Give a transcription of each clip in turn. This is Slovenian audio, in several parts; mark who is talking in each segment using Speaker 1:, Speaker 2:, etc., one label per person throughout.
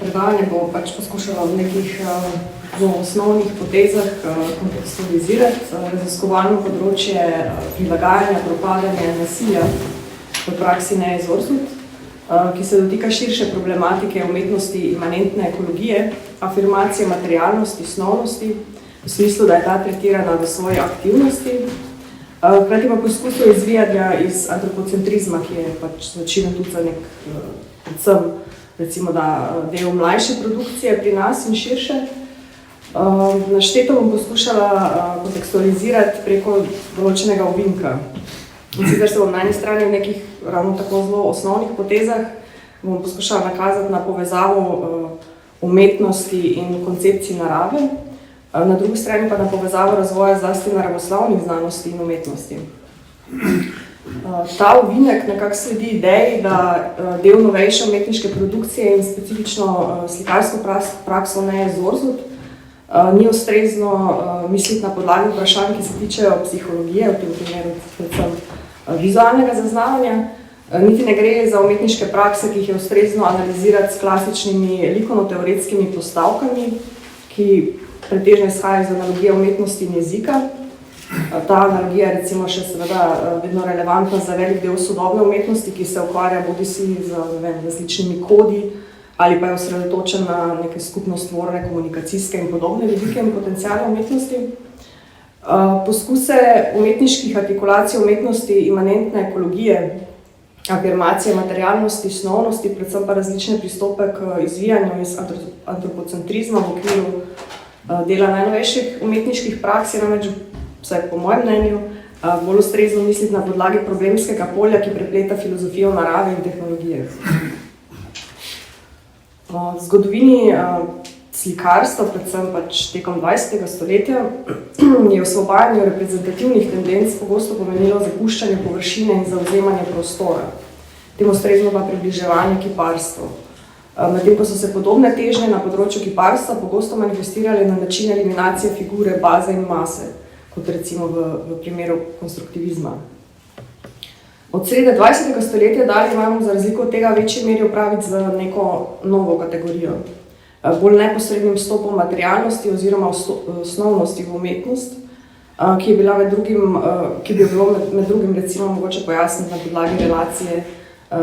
Speaker 1: Predavanje bo poskušalo v nekih osnovnih potezah kontekstualizirati raziskovalno področje prilagajanja, propadanja nasilja v praksi Neje Zorzut, ki se dotika širše problematike umetnosti imanentne ekologije, afirmacije materialnosti, snovnosti, v smislu, da je ta tretirana v svoji aktivnosti, hkrati pa poskusuje izvijanja iz antropocentrizma, ki je značilen tudi za predvsem recimo, da del mlajše produkcije pri nas in širše. Našteto bom poskušala kontekstualizirati preko določenega ovinka. In sicer se bom na eni strani v nekih ravno tako zelo osnovnih potezah bom poskušala nakazati na povezavo umetnosti in koncepciji narave, na drugi strani pa na povezavo razvoja zlasti naravoslovnih znanosti in umetnosti. Ta ovinek nekako sledi ideji, da del novejše umetniške produkcije in specifično slikarsko prakso Neje Zorzut ni ustrezno misliti na podlagi vprašanj, ki se tičejo psihologije, v tem primeru predvsem vizualnega zaznavanja, niti ne gre za umetniške prakse, ki jih je ustrezno analizirati s klasičnimi likovno-teoretskimi postavkami, ki pretežno izhajajo iz analogije umetnosti in jezika. Ta analogija je recimo še seveda vedno relevantna za velik del sodobne umetnosti, ki se ukvarja bodisi z različnimi kodi ali pa je osredotočen na neke skupnostvorne, komunikacijske in podobne vidike in potenciale umetnosti. Poskuse umetniških artikulacij umetnosti imanentne ekologije, afirmacije materialnosti, snovnosti, predvsem pa različne pristope k izvijanju iz antropocentrizma v okviru dela najnovejših umetniških praks, je namreč, vsaj po mojem mnenju, bolj ustrezno misliti na podlagi problemskega polja, ki prepleta filozofijo narave in tehnologije. V zgodovini slikarstva, predvsem tekom 20. stoletja, je osvobajanje reprezentativnih tendenc pogosto pomenilo zapuščanje površine in zavzemanje prostora, tem ustrezno pa približevanje kiparstvu. Medtem ko so se podobne težnje na področju kiparstva pogosto manifestirale na način eliminacije figure, baze in mase, kot recimo v primeru konstruktivizma. Od srede 20. stoletja dalje imamo za razliko od tega večji meri opraviti z neko novo kategorijo, bolj neposrednim vstopom materialnosti oziroma osnovnosti v umetnost, ki bi bilo med drugim recimo mogoče pojasniti na podlagi relacije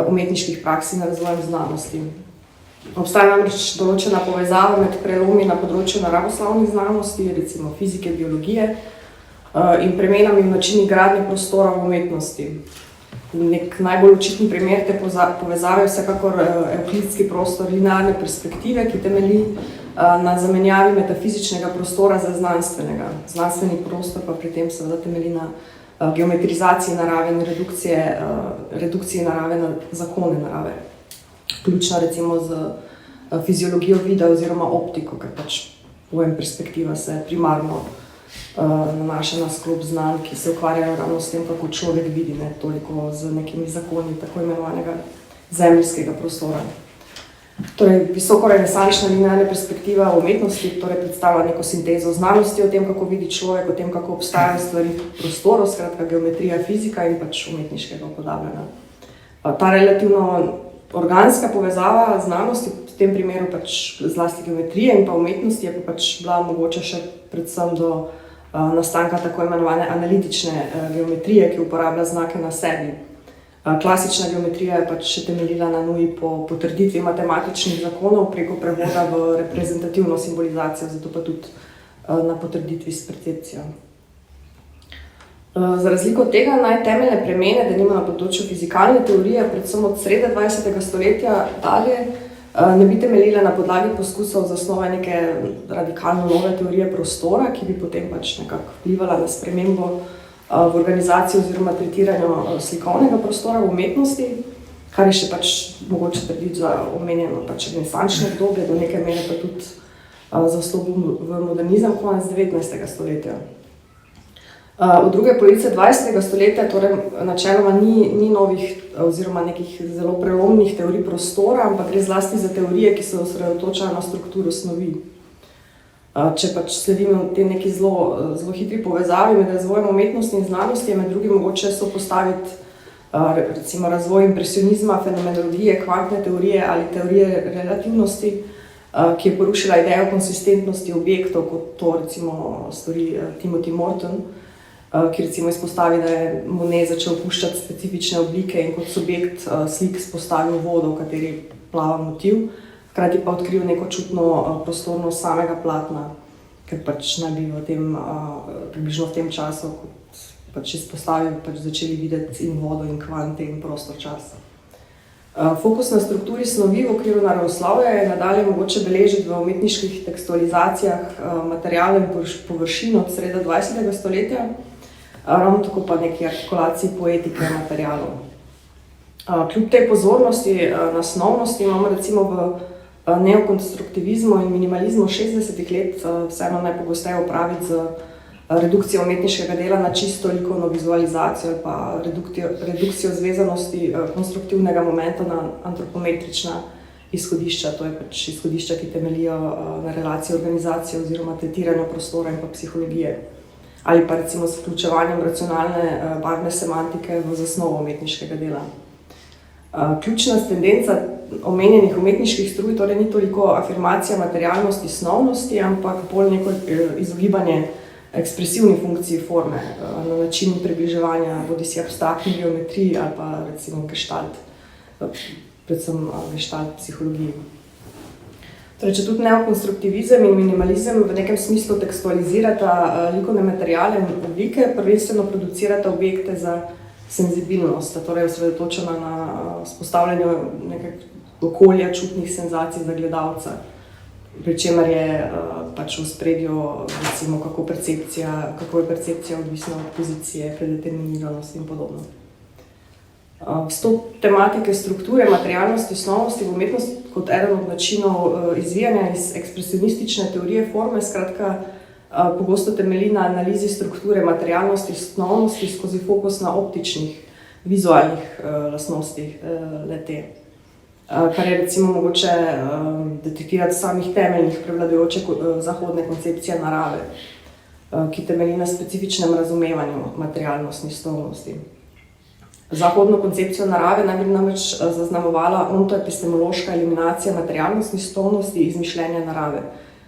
Speaker 1: umetniških praks in razvojem znanosti. Obstaja namreč določena povezava med prelomi na področju naravoslovnih znanosti, recimo fizike, biologije, in premenami v načini gradnje prostora v umetnosti. Nek najbolj očitni primer te povezave je vsekakor evklidski prostor linearne perspektive, ki temelji na zamenjavi metafizičnega prostora za znanstvenega. Znanstveni prostor pa pri tem seveda temelji na geometrizaciji narave in redukciji narave na zakone narave. Vključno recimo z fiziologijo vida oziroma optiko, ker pojem perspektiva se primarno nanaša na sklop znanj, ki se ukvarjajo ravno s tem, kako človek vidi, ne toliko z nekimi zakoni tako imenovanega zemeljskega prostora. Torej, visoko-renesančna linearna perspektiva umetnosti predstavlja neko sintezo znanosti o tem, kako vidi človek, o tem, kako obstajajo stvari v prostoru, skratka geometrija, fizika in umetniškega upodabljanja. Ta relativno organska povezava znanosti, v tem primeru zlasti geometrije in pa umetnosti, je pa bila mogoče še predvsem do nastanka tako imenovane analitične geometrije, ki uporablja znake na sebi. Klasična geometrija je še temeljila na nuji po potrditvi matematičnih zakonov preko prevoda v reprezentativno simbolizacijo, zato pa tudi na potrditvi s percepcijo. Za razliko od tega najtemeljne premene, denimo na področju fizikalne teorije, predvsem od srede 20. stoletja dalje, ne bi temeljile na podlagi poskusov zasnove neke radikalno nove teorije prostora, ki bi potem nekako vplivala na spremembo v organizaciji oziroma tretiranju slikovnega prostora v umetnosti, kar je še mogoče trditi za omenjeno renesančno obdobje, do neke mere pa tudi za vstop v modernizem konec 19. stoletja. V druge polovice 20. stoletja torej načeloma ni novih oziroma nekih zelo prelomnih teorij prostora, ampak gre zlasti za teorije, ki se osredotočajo na strukturo snovi. Če sledimo te neki zelo hitri povezavi med razvojem umetnosti in znanosti, je med drugim mogoče sopostaviti recimo razvoj impresionizma, fenomenologije, kvantne teorije ali teorije relativnosti, ki je porušila idejo konsistentnosti objektov, kot to recimo stori Timothy Morton, ki recimo izpostavi, da je Monet začel puščati specifične oblike in kot subjekt slik spostavil vodo, v kateri plava motiv, hkrati pa odkril neko čutno prostornost samega platna, ker pač naj bi v tem, približno v tem času, kot pač izpostavil, pač začeli videti in vodo in kvante in prostor časa. Fokus na strukturi snovi v okviru naravoslovja je nadalje mogoče beležiti v umetniških tekstualizacijah materialov in površin od srede 20. stoletja, ravno tako pa neki artikulaciji poetike materialov. Kljub tej pozornosti na snovnosti imamo recimo v neokonstruktivizmu in minimalizmu 60. let vseeno najpogosteje opraviti z redukcijo umetniškega dela na čisto likovno vizualizacijo ali pa redukcijo zvezanosti konstruktivnega momenta na antropometrična izhodišča, to je pač izhodišča, ki temeljijo na relaciji organizacije oziroma tretiranju prostora in pa psihologije. Ali pa recimo s vključevanjem racionalne barvne semantike v zasnovo umetniškega dela. Ključna tendenca omenjenih umetniških struj torej ni toliko afirmacija materialnosti, snovnosti, ampak bolj neko izogibanje ekspresivni funkciji forme na način približevanja bodisi abstraktni geometriji ali pa recimo gestalt, predvsem gestalt psihologiji. Torej, če tudi neokonstruktivizem in minimalizem v nekem smislu tekstualizirata likovne materiale in oblike, prvenstveno producirata objekte za senzibilnost, torej osredotočena na vzpostavljanje nekega okolja čutnih senzacij za gledalca, pri čemer je pač v ospredju recimo kako je percepcija odvisna od pozicije, predeterminiranosti in podobno. Vstop tematike strukture, materialnosti, snovnosti v umetnost kot eden od načinov izvijanja iz ekspresionistične teorije forme, skratka pogosto temelji na analizi strukture, materialnosti, snovnosti skozi fokus na optičnih, vizualnih lastnostih le-te. Kar je recimo mogoče detektirati samih temeljnih prevladujoče zahodne koncepcije narave, ki temelji na specifičnem razumevanju materialnosti, snovnosti. Zahodno koncepcijo narave naj bi namreč zaznamovala ontoepistemološka eliminacija materialnosti, snovnosti iz mišljenja narave,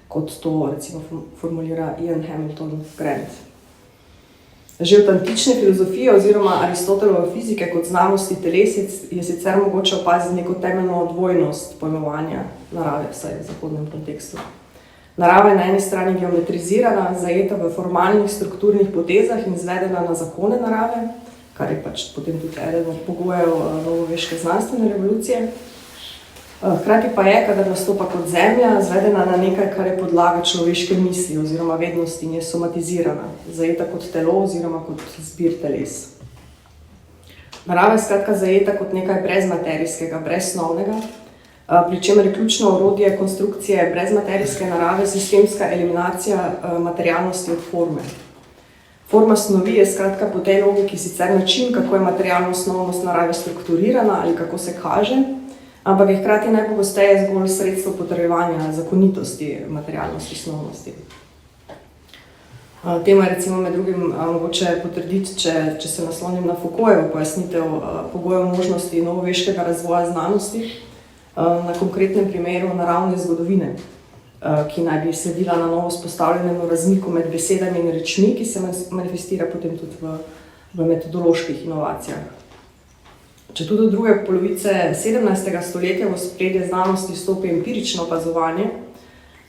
Speaker 1: kot to recimo formulira Ian Hamilton Grant. Že od antične filozofije oziroma Aristotelove fizike kot znanosti teles je sicer mogoče opaziti neko temeljno dvojnost pojmovanja narave, vsaj v zahodnem kontekstu. Narava je na eni strani geometrizirana, zajeta v formalnih strukturnih potezah in izvedena na zakone narave, kar je pač potem tudi eden od pogojev novoveške znanstvene revolucije. Hkrati pa je, kadar nastopa kot zemlja, izvedena na nekaj, kar je podlaga človeške misli oziroma vednosti in je somatizirana, zajeta kot telo oziroma kot zbir teles. Narava je skratka zajeta kot nekaj brezmaterijskega, brezsnovnega, pri čemer je ključno orodje konstrukcije brezmaterijske narave sistemska eliminacija materialnosti od forme. Forma snovi je skratka po tej logiki sicer način, kako je materialno snovnost narave strukturirana ali kako se kaže, ampak je hkrati najpogosteje zgolj sredstvo potrjevanja zakonitosti materialnosti, snovnosti. Temu je recimo med drugim mogoče potrditi, če se naslonim na Foucaultovo pojasnitev pogojev možnosti novoveškega razvoja znanosti na konkretnem primeru naravne zgodovine, ki naj bi sledila na novo vzpostavljenemu razmiku med besedami in rečmi, ki se manifestira potem tudi v metodoloških inovacijah. Če tudi od druge polovice 17. stoletja v ospredje znanosti stopi empirično opazovanje,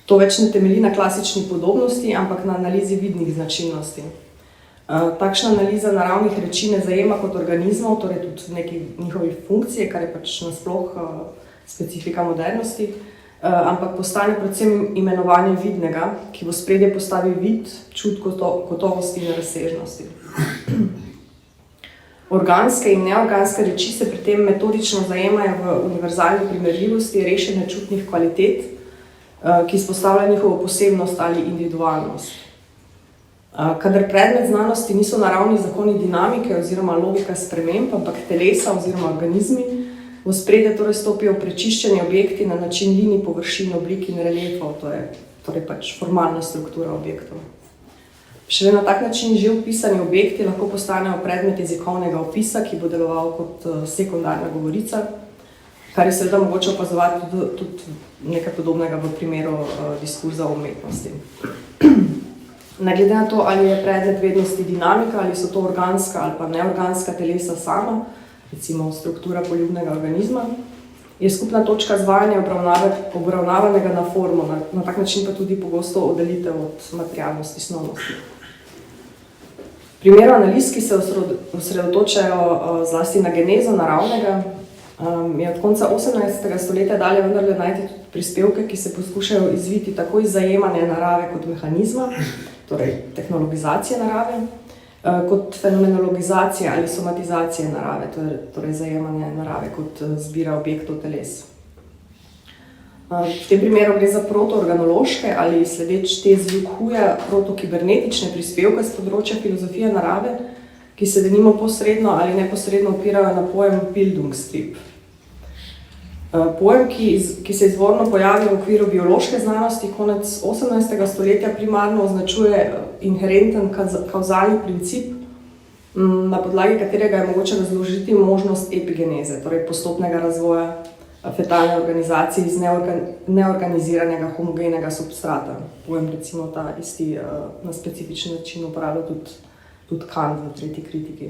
Speaker 1: to več ne temelji na klasični podobnosti, ampak na analizi vidnih značilnosti. Takšna analiza naravnih reči ne zajema kot organizmov, torej tudi neki njihovi funkcije, kar je pač nasploh specifika modernosti, ampak postane predvsem imenovanje vidnega, ki v ospredje postavi vid, čut gotovosti in razsežnosti. Organske in neorganske reči se pri tem metodično zajemajo v univerzalni primerljivosti rešenja čutnih kvalitet, ki izpostavlja njihovo posebnost ali individualnost. Kadar predmet znanosti niso naravni zakoni dinamike oziroma logika sprememb, ampak telesa oziroma organizmi, v ospredje torej stopijo prečiščeni objekti na način linij, površin, oblik in reliefov, to je torej pač formalna struktura objektov. Šele na tak način že opisani objekti lahko postanejo predmet jezikovnega opisa, ki bo deloval kot sekundarna govorica, kar je seveda mogoče opazovati tudi nekaj podobnega v primeru diskurza o umetnosti. Ne glede na to, ali je predmet vednosti dinamika, ali so to organska ali pa neorganska telesa sama, recimo struktura poljubnega organizma, je skupna točka zvajanja obravnavanega na formo, na tak način pa tudi pogosto oddalitev od materialnosti snovnosti. V primeru analiz, ki se osredotočajo zlasti na genezo naravnega, je od konca 18. stoletja dalje vendarle najti tudi prispevke, ki se poskušajo izviti tako iz zajemanja narave kot mehanizma, torej tehnologizacije narave, kot fenomenologizacije ali somatizacije narave, torej zajemanje narave kot zbira objektov teles. V tem primeru gre za protoorganološke ali sledeč tezi Huja protokibernetične prispevke z področja filozofije narave, ki se denimo posredno ali neposredno opirajo na pojem Bildungstrip. Pojem, ki se izvorno pojavi v okviru biološke znanosti konec 18. stoletja, primarno označuje inherenten kauzalni princip, na podlagi katerega je mogoče razložiti možnost epigeneze, torej postopnega razvoja fetalne organizacije iz neorganiziranega homogenega substrata. Pojem recimo ta isti na specifičen način uporablja tudi Kant v tretji kritiki.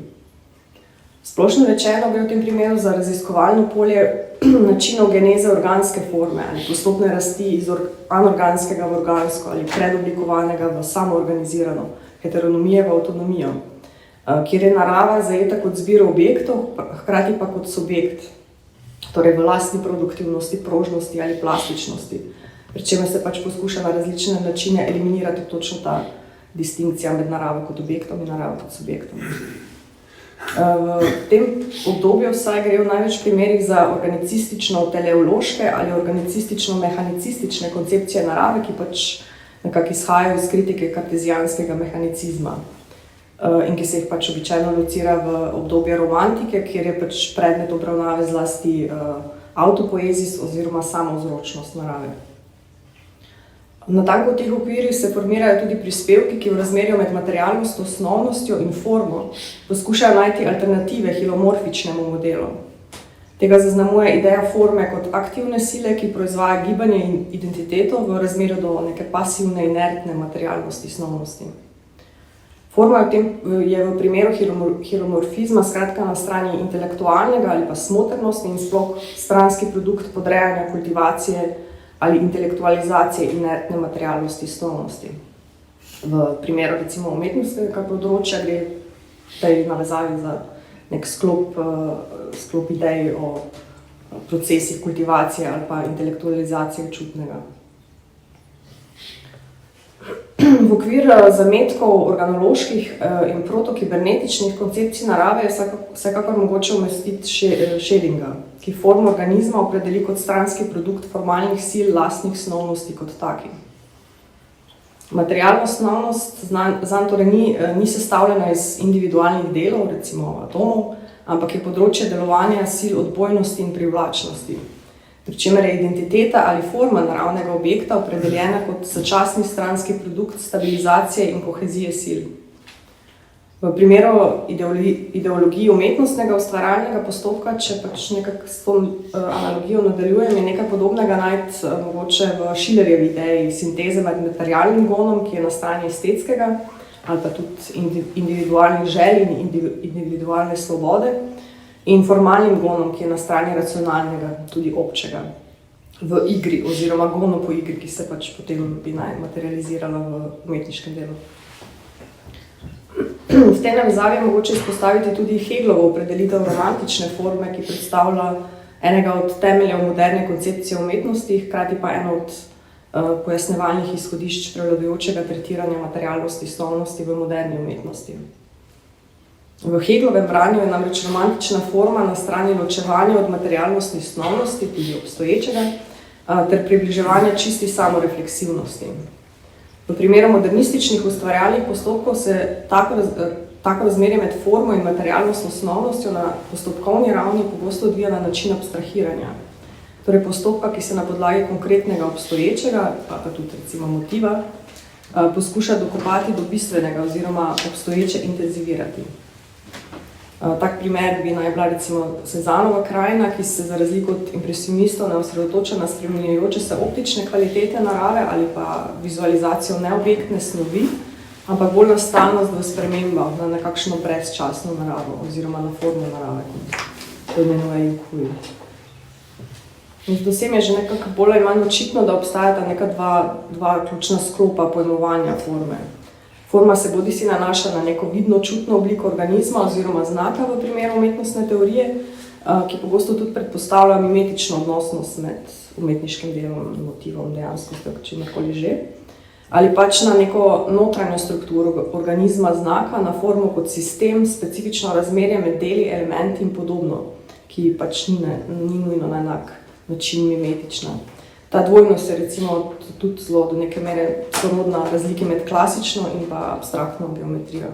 Speaker 1: Splošno rečeno gre v tem primeru za raziskovalno polje načinov geneze organske forme ali postopne rasti iz anorganskega v organsko ali predoblikovanega v samoorganizirano, heteronomije v avtonomijo, kjer je narava zajeta kot zbir objektov, hkrati pa kot subjekt, torej v lastni produktivnosti, prožnosti ali plastičnosti, pri čemer se pač poskuša na različne načine eliminirati točno ta distinkcija med naravo kot objektom in naravo kot subjektom. V tem obdobju vsaj gre v največ primerih za organicistično-teleološke ali organicistično-mehanicistične koncepcije narave, ki pač nekako izhajajo iz kritike kartezijanskega mehanicizma in ki se jih pač običajno locira v obdobje romantike, kjer je pač predmet obravnave zlasti autopoezis oziroma samovzročnost narave. Natanko v teh okvirih se formirajo tudi prispevki, ki v razmerju med materialnostjo, osnovnostjo in formo poskušajo najti alternative hilomorfičnemu modelu. Tega zaznamuje ideja forme kot aktivne sile, ki proizvaja gibanje in identiteto v razmerju do neke pasivne, inertne materialnosti, osnovnosti. Forma je v primeru hilomorfizma skratka na strani intelektualnega ali pa smotrnosti in sploh stranski produkt podrejanja kultivacije ali intelektualizacije inertne materialnosti, osnovnosti. V primeru recimo umetnostnega področja gre v tej navezavi za nek sklop idej o procesih kultivacije ali pa intelektualizacije čutnega. V okvir zametkov organoloških in protokibernetičnih koncepcij narave je vsekakor mogoče umestiti Schellinga, ki formo organizma opredeli kot stranski produkt formalnih sil lastnih snovnosti kot taki. Materialna snovnost zanj torej ni sestavljena iz individualnih delov, recimo atomov, ampak je področje delovanja sil odbojnosti in privlačnosti, pri čemer je identiteta ali forma naravnega objekta opredeljena kot začasni stranski produkt stabilizacije in kohezije sil. V primeru ideologiji umetnostnega ustvarjalnega postopka, če pač nekako s to analogijo nadaljujem, je nekaj podobnega najti mogoče v Schillerjevi ideji sinteze med materialnim gonom, ki je na strani estetskega, ali pa tudi individualnih želj in individualne svobode, in formalnim gonom, ki je na strani racionalnega, tudi občega, v igri oziroma gonu po igri, ki se pač potem bi naj materializirala v umetniškem delu. V tej navezavi je mogoče izpostaviti tudi Hegelovo opredelitev romantične forme, ki predstavlja enega od temeljev moderne koncepcije umetnosti, hkrati pa eno od pojasnevalnih izhodišč prevladujočega tretiranja materialnosti, osnovnosti v moderni umetnosti. V Hegelovem branju je namreč romantična forma na strani ločevanja od materialnosti osnovnosti, tudi obstoječega, ter približevanja čisti samorefleksivnosti. V primeru modernističnih ustvarjalnih postopkov se tako razmerje med formo in materialnostno osnovnostjo na postopkovni ravni pogosto odvija na način abstrahiranja, torej postopka, ki se na podlagi konkretnega obstoječega, pa tudi recimo motiva, poskuša dokopati do bistvenega oziroma obstoječe intenzivirati. Tak primer bi naj bila recimo Cezanova krajina, ki se za razliko od impresionistov ne osredotoča na spreminjajoče se optične kvalitete narave ali pa vizualizacijo neobjektne snovi, ampak bolj na stalnost v spremembah, na nekakšno brezčasno naravo oziroma na formo narave, kot to imenuje Jukuj. In z vsem je že nekako bolj ali manj očitno, da obstajata neka dva ključna sklopa pojmovanja forme. Forma se bodisi nanaša na neko vidno čutno obliko organizma oziroma znaka v primeru umetnostne teorije, ki pogosto tudi predpostavlja mimetično odnosnost med umetniškim delom in motivom, dejanskostjo, čimkoli že, ali pač na neko notranjo strukturo organizma znaka, na formo kot sistem, specifično razmerje med deli, elementi in podobno, ki pač ni nujno na enak način mimetična. Ta dvojnost je recimo tudi zelo do neke mere sorodna razlike med klasično in pa abstraktno geometrijo.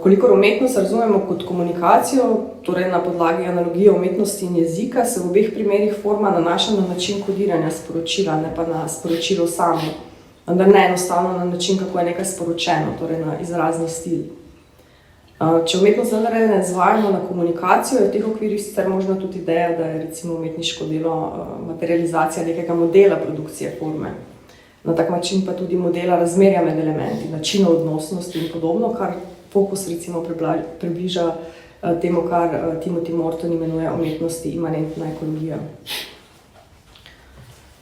Speaker 1: Kolikor umetnost razumemo kot komunikacijo, torej na podlagi analogije umetnosti in jezika, se v obeh primerih forma nanaša na način kodiranja sporočila, ne pa na sporočilo samo, vendar ne enostavno na način, kako je nekaj sporočeno, torej na izrazni stil. Če umetnost ne izvajamo na komunikacijo, je v teh okvirih sicer možna tudi ideja, da je recimo umetniško delo materializacija nekega modela produkcije forme. Na tak način pa tudi modela razmerja med elementi, načina odnosnosti in podobno, kar fokus recimo približa temu, kar Timothy Morton imenuje umetnosti imanentna ekologija.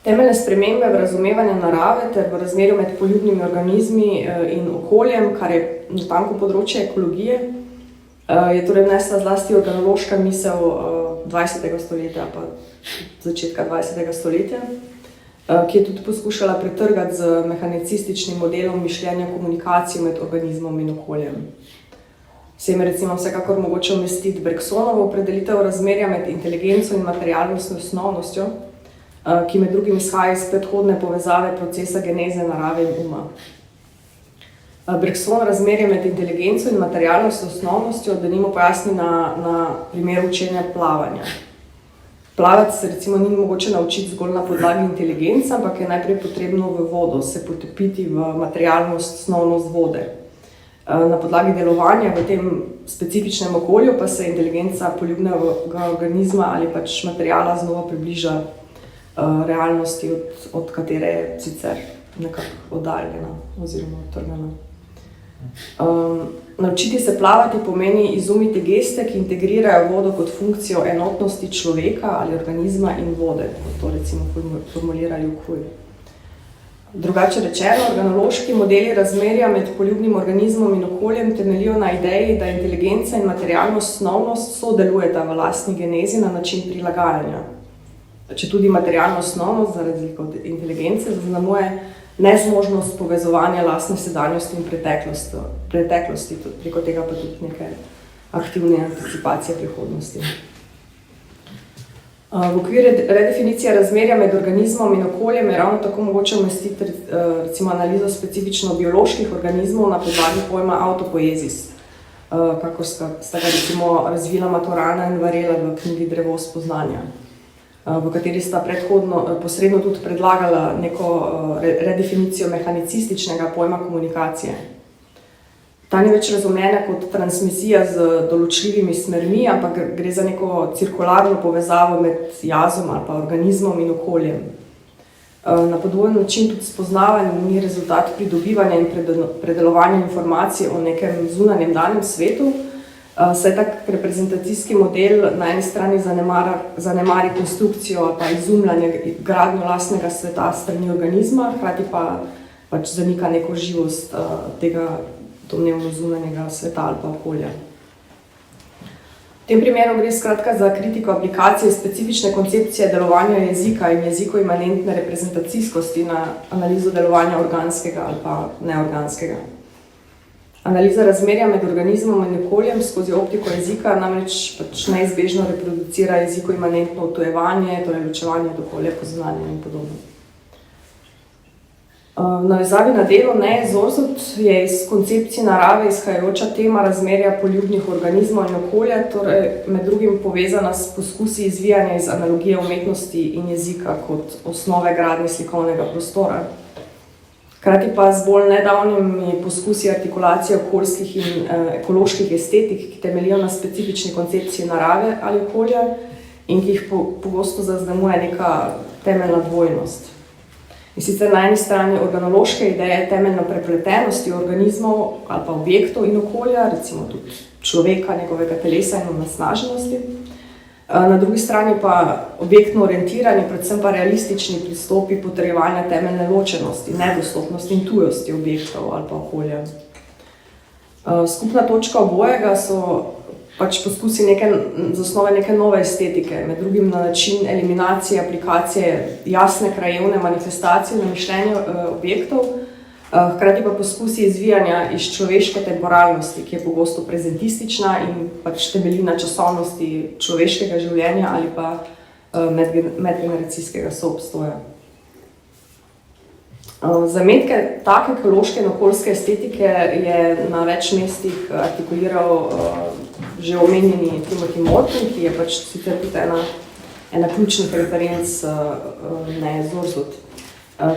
Speaker 1: Temeljne spremembe v razumevanju narave ter v razmerju med poljubnimi organizmi in okoljem, kar je natanko področje ekologije, je torej vnesla zlasti organološka misel 20. stoletja pa začetka 20. stoletja, ki je tudi poskušala pretrgati z mehanicističnim modelom mišljenja komunikacije med organizmom in okoljem. Sem je recimo vsekakor mogoče umestiti Bergsonovo opredelitev razmerja med inteligenco in materialnostno osnovnostjo, ki med drugim izhaja iz predhodne povezave procesa geneze narave in uma. Bergson razmerje med inteligenco in materialnostno osnovnostjo denimo pojasni na primeru učenja plavanja. Plavati se recimo ni mogoče naučiti zgolj na podlagi inteligence, ampak je najprej potrebno v vodo, se potopiti v materialnost, osnovnost vode. Na podlagi delovanja v tem specifičnem okolju pa se inteligenca poljubnega organizma ali pač materiala znova približa realnosti, od katere je sicer nekako oddaljena oziroma odtrgana. Naučiti se plavati pomeni izumiti geste, ki integrirajo vodo kot funkcijo enotnosti človeka ali organizma in vode, kot to recimo formulirali v Kuj. Drugače rečeno, organološki modeli razmerja med poljubnim organizmom in okoljem temeljijo na ideji, da inteligenca in materialna osnovnost sodelujeta v lastni genezi na način prilagajanja. Če tudi materialna osnovnost, za razliko od inteligence, zaznamuje nezmožnost povezovanja lastne sedanjosti in preteklosti, preko tega pa tudi neke aktivne anticipacije prihodnosti. V okviru redefinicije razmerja med organizmom in okoljem je ravno tako mogoče umestiti recimo analizo specifično bioloških organizmov na podlagi pojma autopoezis, kakor sta ga recimo razvila Maturana in Varela v knjigi Drevo spoznanja, v kateri sta posredno tudi predlagala neko redefinicijo mehanicističnega pojma komunikacije. Ta ni več razumljena kot transmisija z določljivimi smermi, ampak gre za neko cirkularno povezavo med jazom ali pa organizmom in okoljem. Na podoben način tudi spoznavanje ni rezultat pridobivanja in predelovanja informacij o nekem zunanjem danem svetu, saj tak reprezentacijski model na eni strani zanemari konstrukcijo ali pa izumljanje gradnjo lastnega sveta strani organizma, hkrati pa pač zanika neko živost tega domnevno zunanjega sveta ali pa okolja. V tem primeru gre skratka za kritiko aplikacije specifične koncepcije delovanja jezika in jezikoimanentne reprezentacijskosti na analizo delovanja organskega ali pa neorganskega. Analiza razmerja med organizmom in okoljem skozi optiko jezika namreč pač neizbežno reproducira jezikoimanentno odtujevanje, torej ločevanje od okolja, poznanja in podobno. V navezavi na delo Neje Zorzot je iz koncepcije narave izhajajoča tema razmerja poljubnih organizmov in okolja, torej med drugim povezana s poskusi izvijanja iz analogije umetnosti in jezika kot osnove gradnje slikovnega prostora. Hkrati pa z bolj nedavnimi poskusi artikulacije okoljskih in ekoloških estetik, ki temeljijo na specifični koncepciji narave ali okolja in ki jih pogosto zaznamuje neka temeljna dvojnost. In sicer na eni strani organološke ideje temeljno prepletenosti organizmov ali pa objektov in okolja, recimo tudi človeka, njegovega telesa in onesnaženosti. Na drugi strani pa objektno orientirani, predvsem pa realistični pristopi potrjevanja temeljne ločenosti, nedostopnosti in tujosti objektov ali pa okolja. Skupna točka obojega so pač poskusi zasnove neke nove estetike, med drugim na način eliminacije, aplikacije jasne krajevne manifestacije na mišljenje objektov, hkrati pa poskusi izvijanja iz človeške temporalnosti, ki je pogosto prezentistična in pač temelji na časovnosti človeškega življenja ali pa medgeneracijskega soobstoja. Zametke take ekološke in okoljske estetike je na več mestih artikuliral že omenjeni Timothy Morton, ki je pač sicer tudi ena ključnih referenc Neje Zorzut,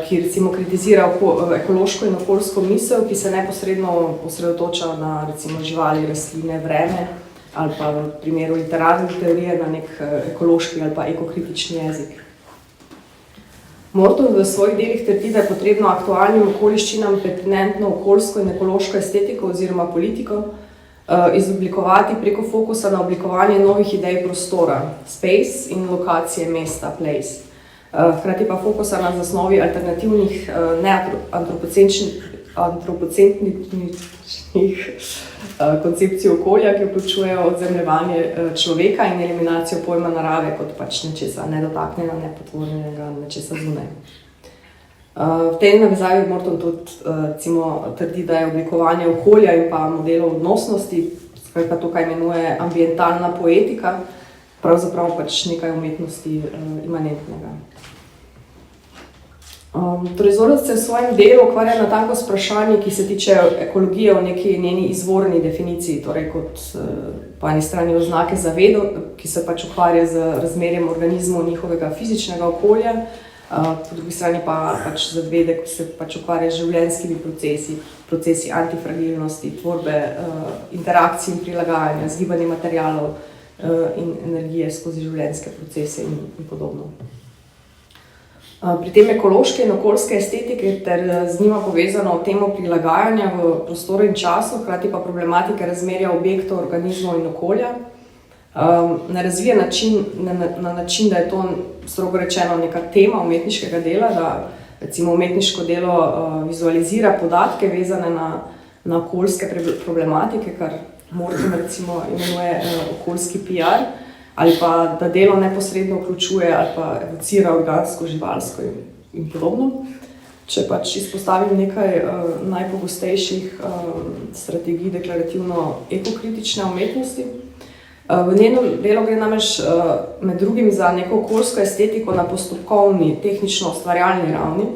Speaker 1: ki recimo kritizira ekološko in okoljsko misel, ki se neposredno osredotoča na recimo živali, rastline, vreme ali pa v primeru literarne teorije na nek ekološki ali pa ekokritični jezik. Morton v svojih delih trdi, da je potrebno aktualnim okoliščinam pertinentno okoljsko in ekološko estetiko oziroma politiko izoblikovati preko fokusa na oblikovanje novih idej prostora, space in lokacije mesta, place. Hkrati pa fokusa na zasnovi alternativnih antropocentričnih koncepcij okolja, ki vključujejo odzemljevanje človeka in eliminacijo pojma narave kot pač nečesa nedotaknjenega, nepotvornega, nečesa zunaj. V tej navezavi Morton tudi trdi, da je oblikovanje okolja in pa modelov odnosnosti, skratka to, kaj imenuje ambientalna poetika, pravzaprav pač nekaj umetnosti imanentnega. Torej Zorzut se v svojem delu ukvarja natanko s vprašanji, ki se tičejo ekologije v neki njeni izvorni definiciji, torej kot po eni strani oznake za vedo, ki se pač ukvarja z razmerjem organizmov njihovega fizičnega okolja, po drugi strani pa pač za vede, ko se pač ukvarja z življenjskimi procesi antifragilnosti, tvorbe, interakcij in prilagajanja, zgibanje materialov in energije skozi življenjske procese in podobno. Pri tem ekološke in okoljske estetike ter z njima povezano temo prilagajanja v prostoru in času, hkrati pa problematike razmerja objektov, organizmov in okolja, ne razvije na način, da je to strogo rečeno neka tema umetniškega dela, da recimo umetniško delo vizualizira podatke vezane na okoljske problematike, kar Morton recimo imenuje okoljski PR, ali pa da delo neposredno vključuje ali pa evocira organsko, živalsko in podobno. Če pač izpostavim nekaj najpogostejših strategij deklarativno ekokritične umetnosti. V njenem delu gre namreč med drugim za neko okoljsko estetiko na postopkovni, tehnično-ustvarjalni ravni,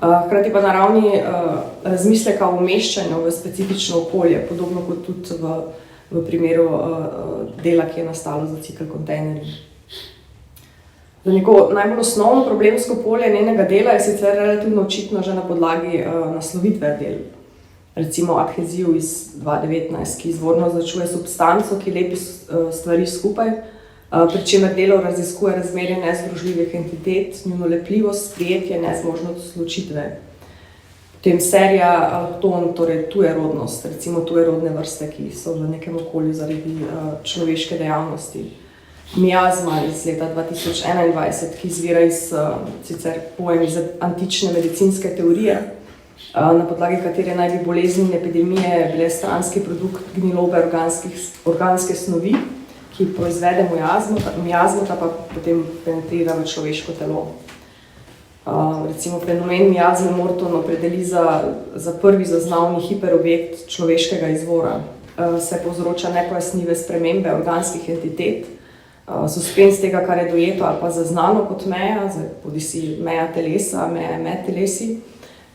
Speaker 1: hkrati pa na ravni razmisleka o umeščanju v specifično okolje, podobno kot tudi v primeru dela, ki je nastalo za cikel kontejnerji. Za neko najbolj osnovno problemsko polje njenega dela je sicer relativno očitno že na podlagi naslovitve del. Recimo Adheziv iz 2019, ki izvorno označuje substanco, ki lepi stvari skupaj, pri čemer delo raziskuje razmerje nezdružljivih entitet, njuno lepljivost, prijetje, nezmožnost ločitve. Potem serija Alkton, torej tujerodnost, recimo tujerodne vrste, ki so v nekem okolju zaradi človeške dejavnosti. Miazma iz leta 2021, ki izvira iz sicer pojem iz antične medicinske teorije, na podlagi katere naj bi bolezni in epidemije bile stranski produkt gnilobe organske snovi, ki proizvede miazmota, pa potem penetrira v človeško telo. Recimo fenomen miazme Morton opredeli za prvi zaznavni hiperobjekt človeškega izvora. Se povzroča nepojasnljive spremembe organskih entitet, suspens tega, kar je dojeto ali pa zaznano kot meja, bodisi meja telesa, meja med telesi,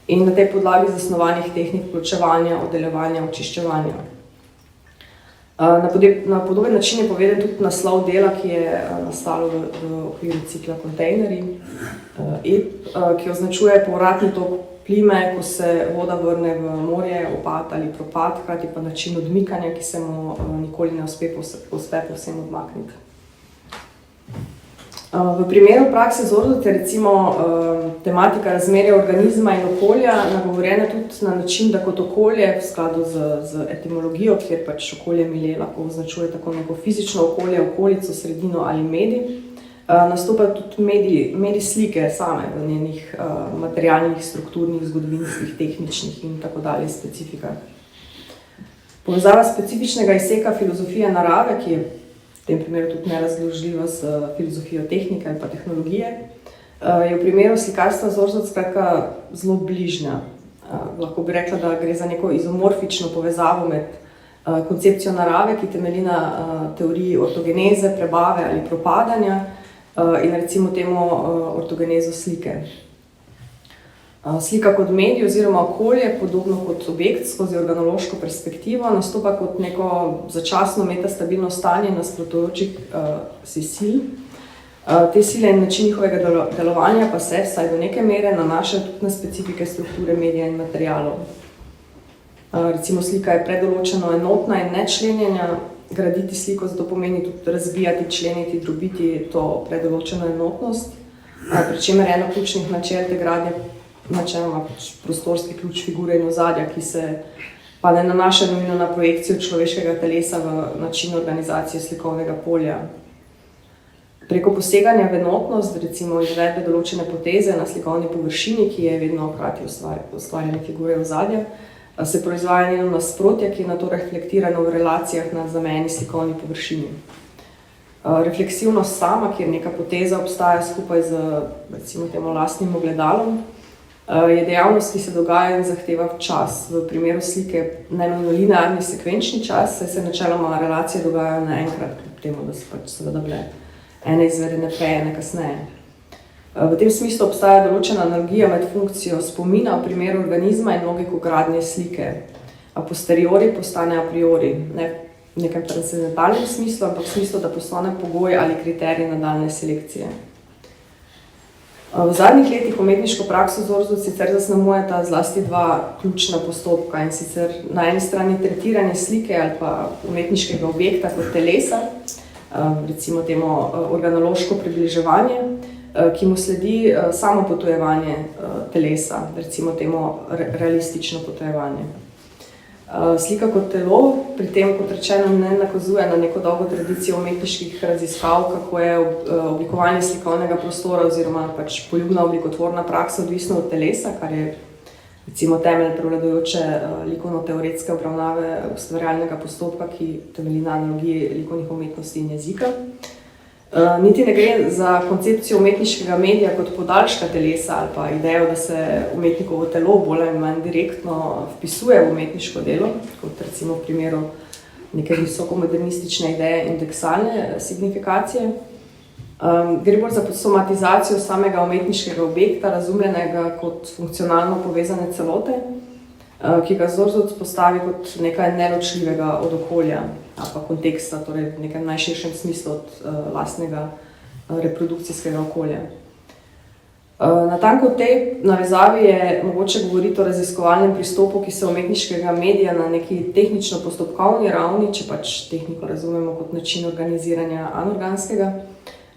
Speaker 1: in na tej podlagi zasnovanih tehnik vključevanja, oddeljevanja, očiščevanja. Na podoben način je poveden tudi naslov dela, ki je nastalo v okviru cikla kontejnerji, ki označuje povratni tok plime, ko se voda vrne v morje, opad ali propad, hkrati pa način odmikanja, ki se mu nikoli ne uspe povsem odmakniti. V primeru prakse Zorzot je recimo tematika razmerja organizma in okolja nagovorjena tudi na način, da kot okolje v skladu z etimologijo, kjer pač okolje milje lahko označuje tako neko fizično okolje, okolico, sredino ali medij, nastopajo tudi medij slike same v njenih materialnih, strukturnih, zgodovinskih, tehničnih in tako dalje specifikah. Povezava specifičnega izseka filozofije narave, ki je v tem primeru tudi nerazložljiva s filozofijo tehnike ali pa tehnologije, je v primeru slikarstva Zorzot skratka zelo bližnja. Lahko bi rekla, da gre za neko izomorfično povezavo med koncepcijo narave, ki temelji na teoriji ortogeneze, prebave ali propadanja in recimo temu ortogenezo slike. Slika kot medij oziroma okolje, podobno kot objekt skozi organološko perspektivo, nastopa kot neko začasno metastabilno stanje nasprotujočih si sil. Te sile in način njihovega delovanja pa se, vsaj do neke mere, nanašajo tudi na specifike strukture medija in materialov. Recimo slika je predoločeno enotna in nečlenjenja, graditi sliko zato pomeni tudi razbijati, členiti, drobiti to predoločeno enotnost, pri čemer eno ključnih načel te gradnje načeloma prostorski ključ figure in ozadja, ki se pa ne nanaša nujno na projekcijo človeškega telesa v način organizacije slikovnega polja. Preko poseganja v enotnost, recimo izvedbe določene poteze na slikovni površini, ki je vedno hkrati ustvarjanje figure ozadja, se proizvaja njeno nasprotje, ki je nato reflektirano v relacijah na zamejeni slikovni površini. Refleksivnost sama, kjer neka poteza obstaja skupaj z recimo temu lastnim ogledalom, je dejavnost, ki se dogaja in zahteva čas. V primeru slike ne nujno linearni sekvenčni čas, saj se načeloma relacije dogajajo naenkrat, kljub temu, da so pač seveda bile ene izvedene prej, ene kasneje. V tem smislu obstaja določena analogija med funkcijo spomina v primeru organizma in logiko gradnje slike. A posteriori postane a priori, ne v nekem transcendentalnem smislu, ampak v smislu, da postane pogoj ali kriterij nadaljnje selekcije. V zadnjih letih umetniško prakso Zorzot sicer zaznamujeta zlasti dva ključna postopka, in sicer na eni strani tretiranje slike ali pa umetniškega objekta kot telesa, recimo temu organološko približevanje, ki mu sledi samo potujevanje telesa, recimo temu realistično potujevanje. Slika kot telo, pri tem, kot rečeno, ne nakazuje na neko dolgo tradicijo umetniških raziskav, kako je oblikovanje slikovnega prostora oziroma pač poljubna oblikotvorna praksa odvisna od telesa, kar je recimo temelj prevladujoče likovno-teoretske obravnave ustvarjalnega postopka, ki temelji na analogiji likovnih umetnosti in jezika. Niti ne gre za koncepcijo umetniškega medija kot podaljška telesa ali pa idejo, da se umetnikovo telo bolj ali manj direktno vpisuje v umetniško delo, kot recimo v primeru neke visokomodernistične ideje indeksalne signifikacije. Gre bolj za somatizacijo samega umetniškega objekta, razumljenega kot funkcionalno povezane celote, ki ga Zorzot postavi kot nekaj neločljivega od okolja ali pa konteksta, torej v nekem najširšem smislu od lastnega reprodukcijskega okolja. Natanko v tej navezavi je mogoče govoriti o raziskovalnem pristopu, ki se umetniškega medija na neki tehnično-postopkovni ravni, če pač tehniko razumemo kot način organiziranja anorganskega,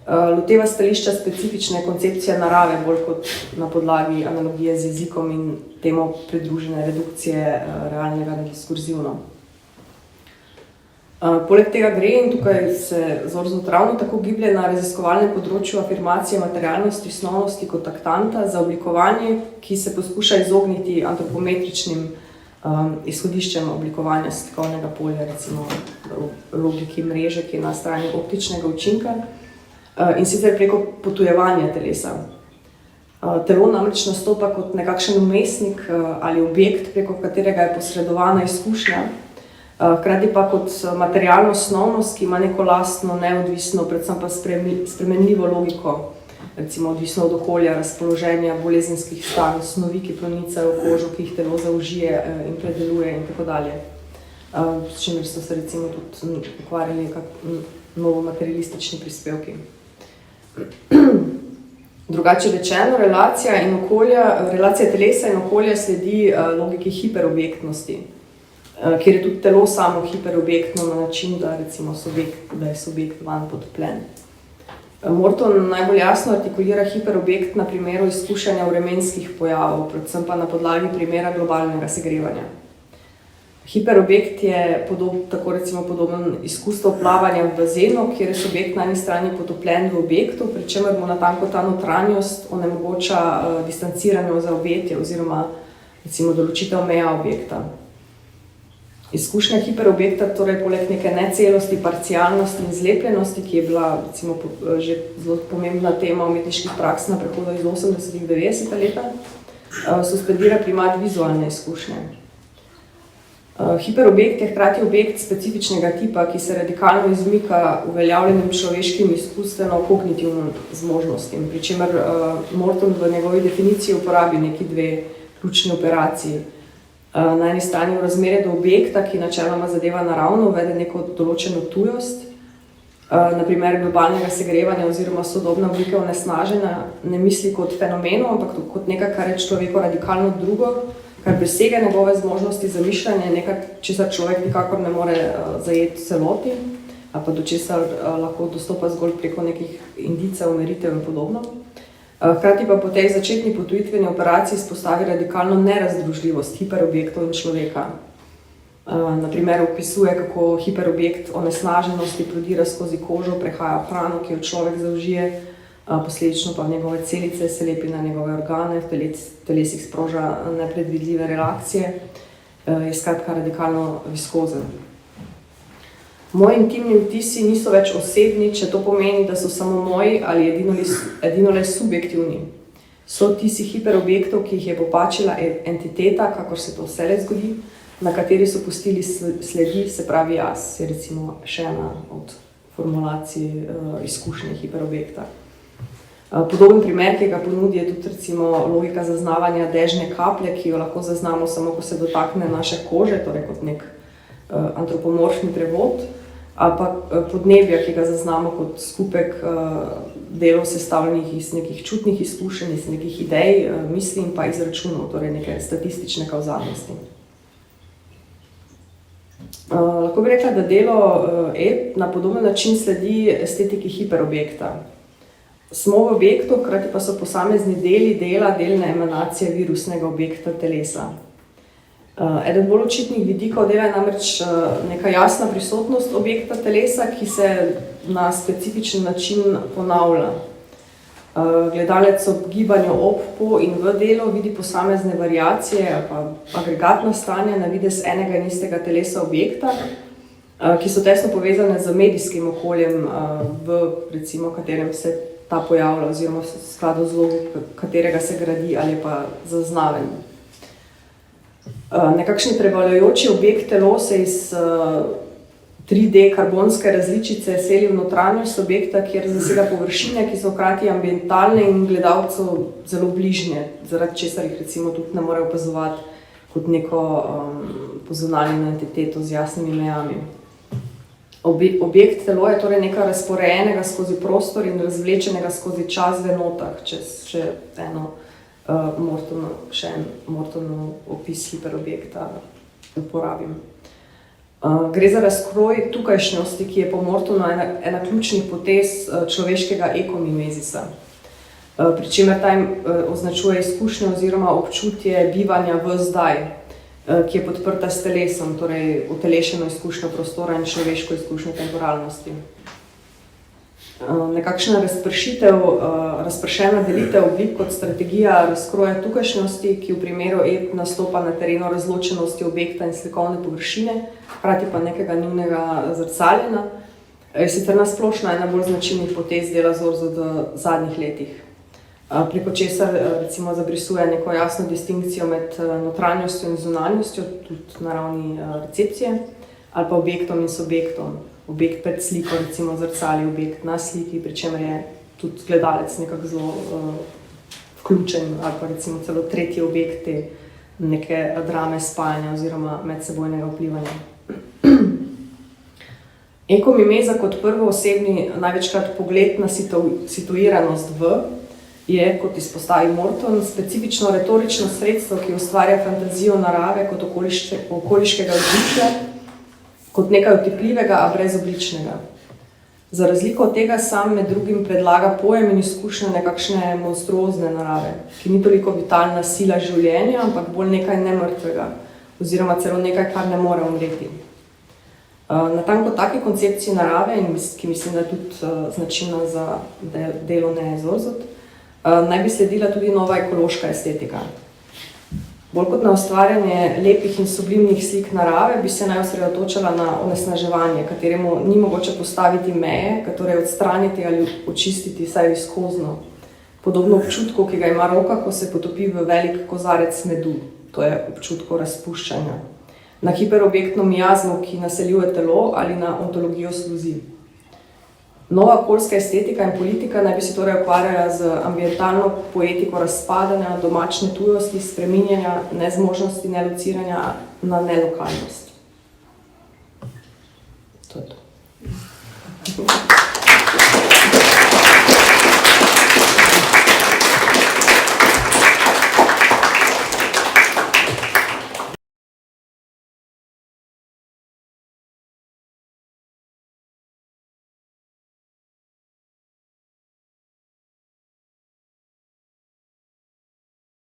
Speaker 1: loteva stališča specifične koncepcije narave, bolj kot na podlagi analogije z jezikom in temu pridružene redukcije realnega na diskurzivno. Poleg tega gre, in tukaj se Zorzot ravno tako giblje na raziskovalnem področju afirmacije materialnosti, snovnosti kot aktanta za oblikovanje, ki se poskuša izogniti antropometričnim izhodiščem oblikovanja slikovnega polja, recimo logiki mreže, ki je na strani optičnega učinka, in sicer preko potujevanja telesa. Telo namreč nastopa kot nekakšen umestnik ali objekt, preko katerega je posredovana izkušnja, hkrati pa kot materialno snovnost, ki ima neko lastno, neodvisno, predvsem pa spremenljivo logiko, recimo odvisno od okolja, razpoloženja, bolezenskih stanj, snovi, ki pronicajo v kožo, ki jih telo zaužije in predeluje in tako dalje. S čimer so se recimo tudi ukvarjali novomaterialistični prispevki. Drugače rečeno, relacija telesa in okolja sledi logiki hiperobjektnosti, kjer je tudi telo samo hiperobjektno na način, da je subjekt vanj podpljen. Morton najbolj jasno artikulira hiperobjekt na primeru izkušanja vremenskih pojavov, predvsem pa na podlagi primera globalnega segrevanja. Hiperobjekt je podoben izkustvo plavanja v bazenu, kjer je subjekt na eni strani potopljen v objektu, pri čemer mu natanko ta notranjost onemogoča distanciranje za objetje oziroma določitev meja objekta. Izkušnja hiperobjekta torej poleg neke necelosti, parcialnosti in zlepljenosti, ki je bila že zelo pomembna tema umetniških praks na prehodu iz 80. in 90. leta, suspendira primat vizualne izkušnje. Hiperobjekt je hkrati objekt specifičnega tipa, ki se radikalno izmika uveljavljenim človeškim izkustveno-kognitivnim zmožnostim, pri čemer Morton v njegovi definiciji uporabi neki dve ključni operaciji. Na eni strani v razmerje do objekta, ki načeloma zadeva naravno, uvede neko določeno tujost, na primer globalnega segrevanja oziroma sodobna oblika onesnaženja, ne misli kot fenomenu, ampak kot nekaj, kar je človeku radikalno drugo, kar presega njegove zmožnosti za mišljenje, nekaj, česar človek nikakor ne more zajeti celoti, ali pa do česar lahko dostopa zgolj preko nekih indicev, meritev in podobno. Hkrati pa po tej začetni potujitveni operaciji izpostavi radikalno nerazdružljivost hiperobjektov in človeka. Na primer opisuje, kako hiperobjekt onesnaženosti prodira skozi kožo, prehaja hrano, ki jo človek zaužije, posledično pa njegove celice se lepi na njegove organe, v telesih sproža nepredvidljive reakcije, je skratka radikalno viskozen. Moji intimni vtisi niso več osebni, če to pomeni, da so samo moji ali edino le subjektivni. So vtisi hiperobjektov, ki jih je popačila entiteta, kakor se to vselej zgodi, na kateri so pustili sledi, se pravi jaz, je recimo še ena od formulacij izkušnje hiperobjekta. Podoben primer, ki ga ponudi, je tudi recimo logika zaznavanja dežne kaplje, ki jo lahko zaznamo samo, ko se dotakne naše kože, torej kot nek antropomorfni prevod, ali pa podnebja, ki ga zaznamo kot skupek delov sestavljenih iz nekih čutnih izkušenj, iz nekih idej, misli in pa izračunov, torej neke statistične kauzalnosti. Lahko bi rekla, da delo na podoben način sledi estetiki hiperobjekta. Smo v objektu, hkrati pa so posamezni deli dela delne emanacije virusnega objekta telesa. Eden bolj očitnih vidikov dela je namreč neka jasna prisotnost objekta telesa, ki se na specifičen način ponavlja. Gledalec ob gibanju ob, po in v delu vidi posamezne variacije ali pa agregatna stanja na videz enega in istega telesa objekta, ki so tesno povezane z medijskim okoljem, v recimo katerem se ta pojavlja oziroma v skladu z logiko, katerega se gradi ali pa zaznaven. Nekakšni prevlajujoči objekt telo se iz 3D karbonske različice seli v notranjost objekta, kjer zasega površine, ki so hkrati ambientalne in gledalcev zelo bližnje, zaradi česar jih recimo tudi ne more opazovati kot neko pozunanjeno entiteto z jasnimi mejami. Objekt telo je torej nekaj razporejenega skozi prostor in razvlečenega skozi čas v enotah, če še en Mortonov opis hiperobjekta uporabim. Gre za razkroj tukajšnjosti, ki je po Mortonu ena ključnih potez človeškega ekomimezisa, pri čemer ta označuje izkušnjo oziroma občutje bivanja v zdaj, ki je podprta s telesom, torej utelešeno izkušnjo prostora in človeško izkušnjo temporalnosti. Nekakšna razpršena delitev oblik kot strategija razkroja tukajšnjosti, ki v primeru nastopa na terenu razločenosti objekta in slikovne površine, hkrati pa nekega njunega zrcaljenja, je sicer nasplošno ena bolj značilnih potez dela Zorza v zadnjih letih, preko česar recimo zabrisuje neko jasno distinkcijo med notranjostjo in zunanjostjo, tudi na ravni recepcije, ali pa objektom in subjektom. Objekt pred sliko, recimo zrcali objekt na sliki, pri čemer je tudi gledalec nekako zelo vključen, ali pa recimo celo tretji objekt te neke drame spajanja oziroma medsebojnega vplivanja. Ekomimeza kot prvoosebni največkrat pogled na situiranost v je, kot izpostavi Morton, specifično retorično sredstvo, ki ustvarja fantazijo narave kot okoliškega vzdušja, kot nekaj otipljivega, a brezobličnega. Za razliko od tega sam med drugim predlaga pojem in izkušnje nekakšne monstruozne narave, ki ni toliko vitalna sila življenja, ampak bolj nekaj nemrtvega, oziroma celo nekaj, kar ne more umreti. Natanko taki koncepciji narave, ki mislim, da je tudi značilna za delo Neye Zorzot, naj bi sledila tudi nova ekološka estetika. Bolj kot na ustvarjanje lepih in sublimnih slik narave, bi se naj osredotočala na onesnaževanje, kateremu ni mogoče postaviti meje, torej odstraniti ali očistiti vsaj viskozno. Podobno občutku, ki ga ima roka, ko se potopi v velik kozarec medu, to je občutku razpuščanja. Na hiperobjektno miazmo, ki naseljuje telo, ali na ontologijo sluzi. Nova okoljska estetika in politika naj bi se torej ukvarjala z ambientalno poetiko razpadanja, domačne tujosti, spreminjanja, nezmožnosti nelociranja na nelokalnost.